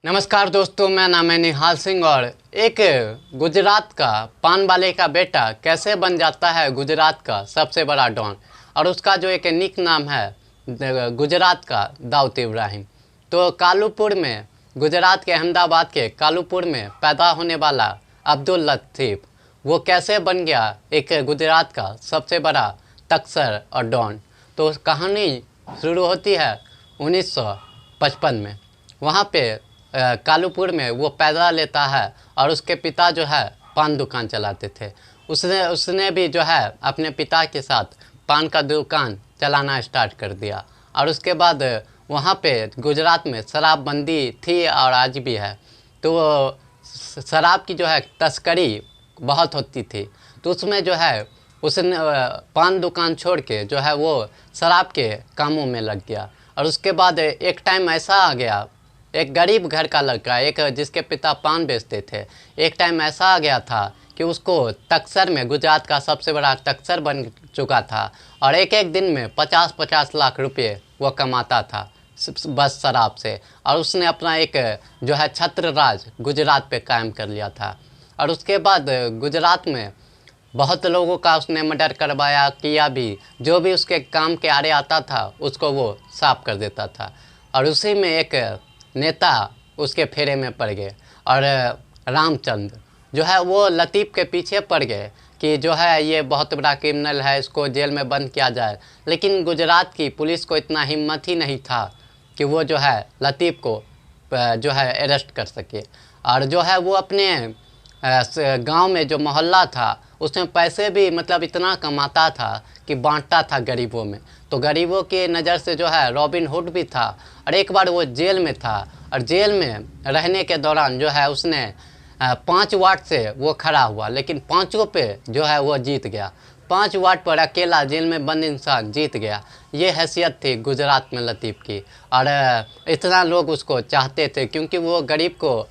नमस्कार दोस्तों, मैं नाम है निहाल सिंह। और एक गुजरात का पान वाले का बेटा कैसे बन जाता है गुजरात का सबसे बड़ा डॉन, और उसका जो एक निक नाम है गुजरात का दाऊद इब्राहिम। तो कालूपुर में, गुजरात के अहमदाबाद के कालूपुर में पैदा होने वाला अब्दुल लतीफ़, वो कैसे बन गया एक गुजरात का सबसे बड़ा तस्कर और डॉन। तो कहानी शुरू होती है 1955 में। वहाँ पे कालूपुर में वो पैदा लेता है और उसके पिता जो है पान दुकान चलाते थे। उसने भी जो है अपने पिता के साथ पान का दुकान चलाना स्टार्ट कर दिया। और उसके बाद वहाँ पे गुजरात में शराबबंदी थी और आज भी है। तो शराब की जो है तस्करी बहुत होती थी। तो उसमें जो है उसने पान दुकान छोड़ के जो है वो शराब के कामों में लग गया। और उसके बाद एक टाइम ऐसा आ गया, एक गरीब घर का लड़का, एक जिसके पिता पान बेचते थे, एक टाइम ऐसा आ गया था कि उसको तस्कर में, गुजरात का सबसे बड़ा तस्कर बन चुका था। और एक एक दिन में 50-50 लाख रुपए वो कमाता था बस शराब से। और उसने अपना एक जो है छत्र राज गुजरात पे कायम कर लिया था। और उसके बाद गुजरात में बहुत लोगों का उसने मर्डर करवाया, किया भी। जो भी उसके काम के आड़े आता था उसको वो साफ कर देता था। और उसी में एक नेता उसके फेरे में पड़ गए, और रामचंद्र जो है वो लतीफ़ के पीछे पड़ गए कि जो है ये बहुत बड़ा क्रिमिनल है, इसको जेल में बंद किया जाए। लेकिन गुजरात की पुलिस को इतना हिम्मत ही नहीं था कि वो जो है लतीफ़ को जो है अरेस्ट कर सके। और जो है वो अपने गांव में जो मोहल्ला था उसमें पैसे भी मतलब इतना कमाता था कि बांटता था गरीबों में। तो गरीबों की नज़र से जो है रॉबिन हुड भी था। और एक बार वो जेल में था, और जेल में रहने के दौरान जो है उसने 5 वार्ड से वो खड़ा हुआ, लेकिन पाँचों पे जो है वो जीत गया। 5 वार्ड पर अकेला जेल में बंद इंसान जीत गया। ये हैसियत थी गुजरात में लतीफ़ की। और इतना लोग उसको चाहते थे क्योंकि वो गरीब को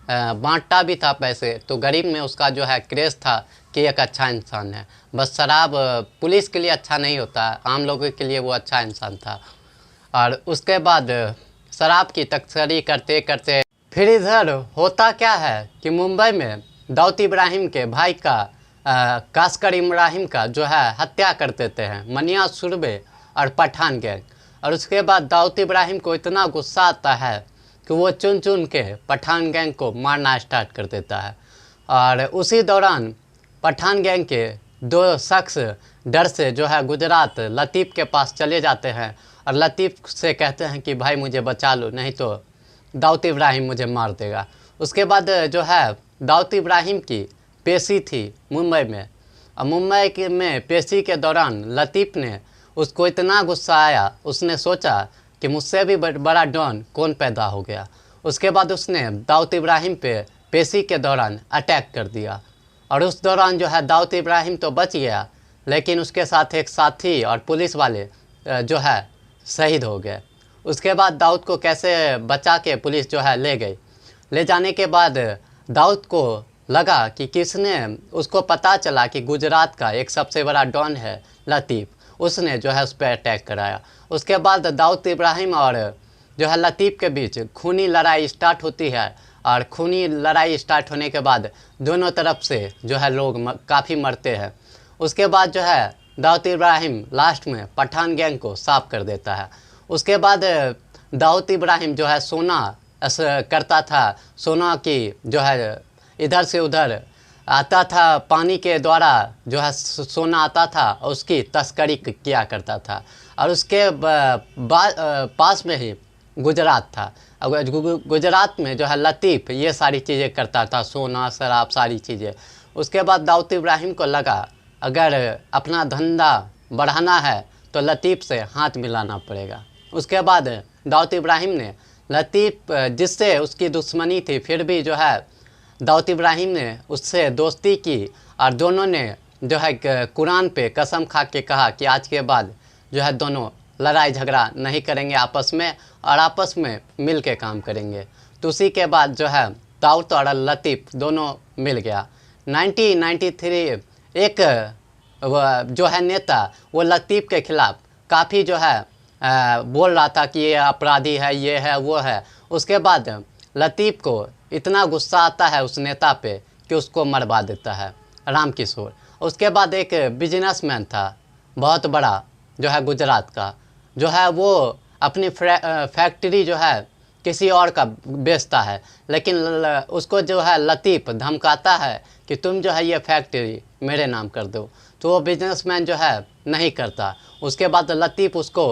बांटता भी था पैसे। तो गरीब में उसका जो है क्रेज़ था कि एक अच्छा इंसान है। बस शराब पुलिस के लिए अच्छा नहीं होता, आम लोगों के लिए वो अच्छा इंसान था। और उसके बाद शराब की तस्करी करते करते फिर इधर होता क्या है कि मुंबई में दाऊद इब्राहिम के भाई का कास्कर इब्राहिम का जो है हत्या कर देते हैं मनिया सुरबे और पठान गैंग। और उसके बाद दाऊद इब्राहिम को इतना गुस्सा आता है कि वो चुन चुन के पठान गैंग को मारना स्टार्ट कर देता है। और उसी दौरान पठान गैंग के 2 शख्स डर से जो है गुजरात लतीफ़ के पास चले जाते हैं और लतीफ़ से कहते हैं कि भाई मुझे बचा लो, नहीं तो दाऊद इब्राहिम मुझे मार देगा। उसके बाद जो है दाऊद इब्राहिम की पेशी थी मुंबई में। और मुंबई में पेशी के दौरान लतीफ़ ने उसको इतना गुस्सा आया, उसने सोचा कि मुझसे भी बड़ा डॉन कौन पैदा हो गया। उसके बाद उसने दाऊद इब्राहिम पे पेशी के दौरान अटैक कर दिया। और उस दौरान जो है दाऊद इब्राहिम तो बच गया, लेकिन उसके साथ एक साथी और पुलिस वाले जो है शहीद हो गए। उसके बाद दाऊद को कैसे बचा के पुलिस जो है ले गई। ले जाने के बाद दाऊद को लगा कि किसने, उसको पता चला कि गुजरात का एक सबसे बड़ा डॉन है लतीफ़, उसने जो है उस पर अटैक कराया। उसके बाद दाऊद इब्राहिम और जो है लतीफ़ के बीच खूनी लड़ाई स्टार्ट होती है। और खूनी लड़ाई स्टार्ट होने के बाद दोनों तरफ से जो है लोग काफ़ी मरते हैं। उसके बाद जो है दाऊद इब्राहिम लास्ट में पठान गैंग को साफ कर देता है। उसके बाद दाऊद इब्राहिम जो है सोना करता था, सोना की जो है इधर से उधर आता था, पानी के द्वारा जो है सोना आता था, उसकी तस्करी किया करता था। और उसके पास में ही गुजरात था। गुजरात में जो है लतीफ़ ये सारी चीज़ें करता था, सोना, शराब, सारी चीज़ें। उसके बाद दाऊद इब्राहिम को लगा अगर अपना धंधा बढ़ाना है तो लतीफ़ से हाथ मिलाना पड़ेगा। उसके बाद दाऊद इब्राहिम ने लतीफ़, जिससे उसकी दुश्मनी थी, फिर भी जो है दाऊद इब्राहिम ने उससे दोस्ती की। और दोनों ने जो है कुरान पे कसम खा के कहा कि आज के बाद जो है दोनों लड़ाई झगड़ा नहीं करेंगे आपस में, और आपस में मिल के काम करेंगे। तो उसी के बाद जो है दाऊद और लतीफ़ दोनों मिल गया। 1993 एक जो है नेता वो लतीफ़ के ख़िलाफ़ काफ़ी जो है बोल रहा था कि ये अपराधी है, ये है, वो है। उसके बाद लतीफ़ को इतना गुस्सा आता है उस नेता पे कि उसको मरवा देता है, रामकिशोर। उसके बाद एक बिजनेसमैन था बहुत बड़ा जो है गुजरात का, जो है वो अपनी फैक्ट्री जो है किसी और का बेचता है, लेकिन उसको जो है लतीफ़ धमकाता है कि तुम जो है ये फैक्ट्री मेरे नाम कर दो, तो वो बिजनेसमैन जो है नहीं करता। उसके बाद लतीफ़ उसको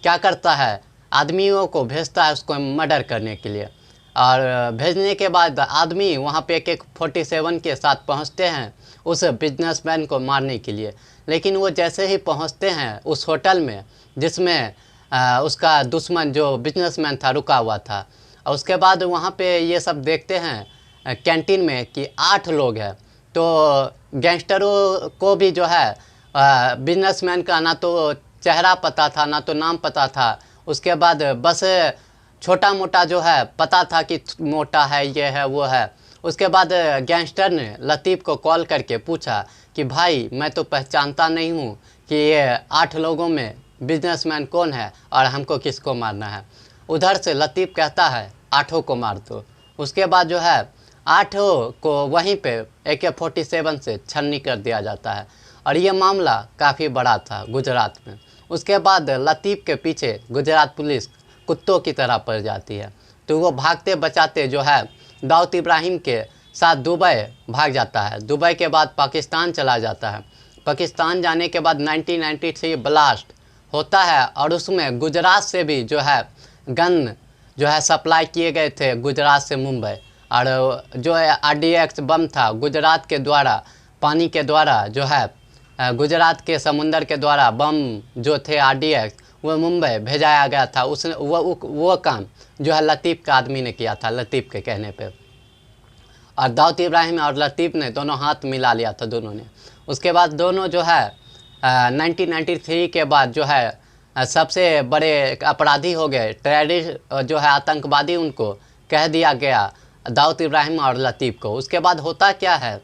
क्या करता है, आदमियों को भेजता है उसको मर्डर करने के लिए। और भेजने के बाद आदमी वहाँ पे एक 47 के साथ पहुँचते हैं उस बिजनेसमैन को मारने के लिए। लेकिन वो जैसे ही पहुँचते हैं उस होटल में जिसमें उसका दुश्मन जो बिजनेसमैन था रुका हुआ था, और उसके बाद वहाँ पे ये सब देखते हैं कैंटीन में कि 8 लोग हैं। तो गैंगस्टरों को भी जो है बिजनेसमैन का ना तो चेहरा पता था ना तो नाम पता था। उसके बाद बस छोटा मोटा जो है पता था कि मोटा है, ये है, वो है। उसके बाद गैंगस्टर ने लतीफ़ को कॉल करके पूछा कि भाई मैं तो पहचानता नहीं हूँ कि ये 8 लोगों में बिजनेसमैन कौन है और हमको किसको मारना है। उधर से लतीफ़ कहता है 8 को मार दो। उसके बाद जो है 8 को वहीं पे AK-47 से छन्नी कर दिया जाता है, और ये मामला काफ़ी बड़ा था गुजरात में। उसके बाद लतीफ़ के पीछे गुजरात पुलिस कुत्तों की तरह पड़ जाती है, तो वो भागते बचाते जो है दाऊद इब्राहिम के साथ दुबई भाग जाता है। दुबई के बाद पाकिस्तान चला जाता है। पाकिस्तान जाने के बाद 1993 ब्लास्ट होता है, और उसमें गुजरात से भी जो है गन जो है सप्लाई किए गए थे गुजरात से मुंबई, और जो है RDX बम था गुजरात के द्वारा पानी के द्वारा जो है गुजरात के समुंदर के द्वारा बम जो थे RDX वो मुंबई भेजाया गया था। उसने वो काम जो है लतीफ़ का आदमी ने किया था, लतीफ़ के कहने पे। और दाऊद इब्राहिम और लतीफ़ ने दोनों हाथ मिला लिया था दोनों ने। उसके बाद दोनों जो है 1993 के बाद जो है सबसे बड़े अपराधी हो गए, टेररिस्ट जो है आतंकवादी उनको कह दिया गया, दाऊद इब्राहिम और लतीफ़ को। उसके बाद होता क्या है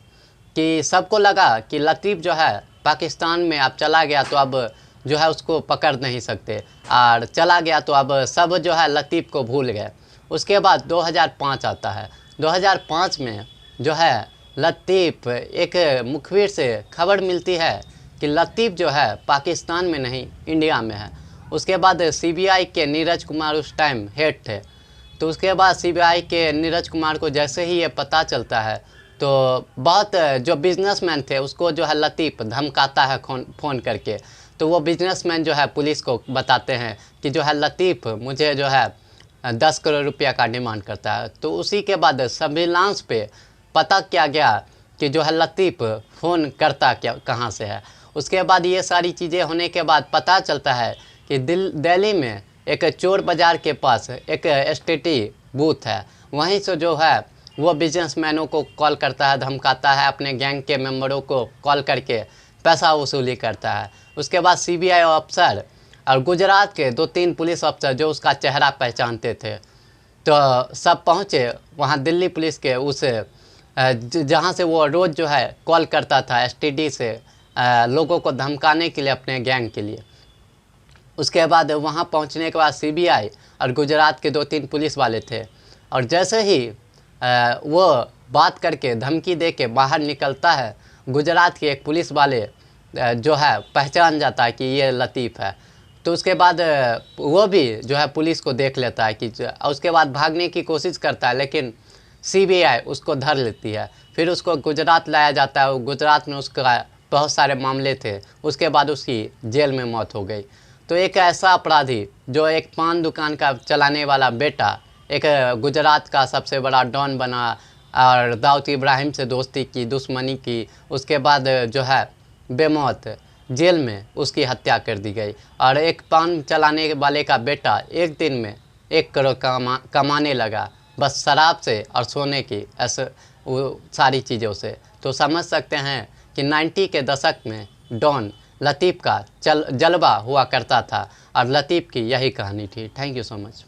कि सबको लगा कि लतीफ़ जो है पाकिस्तान में अब चला गया तो अब जो है उसको पकड़ नहीं सकते, और चला गया तो अब सब जो है लतीफ़ को भूल गए। उसके बाद 2005 आता है। 2005 में जो है लतीफ़ एक मुखबिर से खबर मिलती है कि लतीफ़ जो है पाकिस्तान में नहीं इंडिया में है। उसके बाद CBI के नीरज कुमार उस टाइम हेड थे, तो उसके बाद CBI के नीरज कुमार को जैसे ही ये पता चलता है तो बहुत जो बिजनेसमैन थे उसको जो है लतीफ़ धमकाता है फ़ोन करके। तो वो बिजनेसमैन जो है पुलिस को बताते हैं कि जो है लतीफ़ मुझे जो है 10 करोड़ रुपया का डिमांड करता है। तो उसी के बाद सर्विलांस पे पता किया गया कि जो है लतीफ़ फ़ोन करता क्या कहाँ से है। उसके बाद ये सारी चीज़ें होने के बाद पता चलता है कि दिल्ली में एक चोर बाज़ार के पास एक STD बूथ है, वहीं से जो है वो बिजनेसमैनों को कॉल करता है, धमकाता है, अपने गैंग के मेंबरों को कॉल करके पैसा वसूली करता है। उसके बाद CBI अफसर और गुजरात के 2-3 पुलिस अफसर जो उसका चेहरा पहचानते थे तो सब पहुँचे वहाँ दिल्ली पुलिस के उस जहाँ से वो रोज़ जो है कॉल करता था STD से लोगों को धमकाने के लिए अपने गैंग के लिए। उसके बाद वहाँ पहुँचने के बाद CBI और गुजरात के 2-3 पुलिस वाले थे, और जैसे ही वो बात करके धमकी दे के बाहर निकलता है, गुजरात के एक पुलिस वाले जो है पहचान जाता है कि ये लतीफ़ है। तो उसके बाद वो भी जो है पुलिस को देख लेता है कि उसके बाद भागने की कोशिश करता है, लेकिन CBI उसको धर लेती है। फिर उसको गुजरात लाया जाता है। गुजरात में उसका बहुत सारे मामले थे, उसके बाद उसकी जेल में मौत हो गई। तो एक ऐसा अपराधी जो एक पान दुकान का चलाने वाला बेटा एक गुजरात का सबसे बड़ा डॉन बना और दाऊद इब्राहिम से दोस्ती की, दुश्मनी की, उसके बाद जो है बेमौत जेल में उसकी हत्या कर दी गई। और एक पान चलाने वाले का बेटा एक दिन में 1 करोड़ कमाने लगा बस शराब से और सोने की ऐसे वो सारी चीज़ों से। तो समझ सकते हैं कि 90 के दशक में डॉन लतीफ़ का जलवा हुआ करता था, और लतीफ़ की यही कहानी थी। Thank you so much.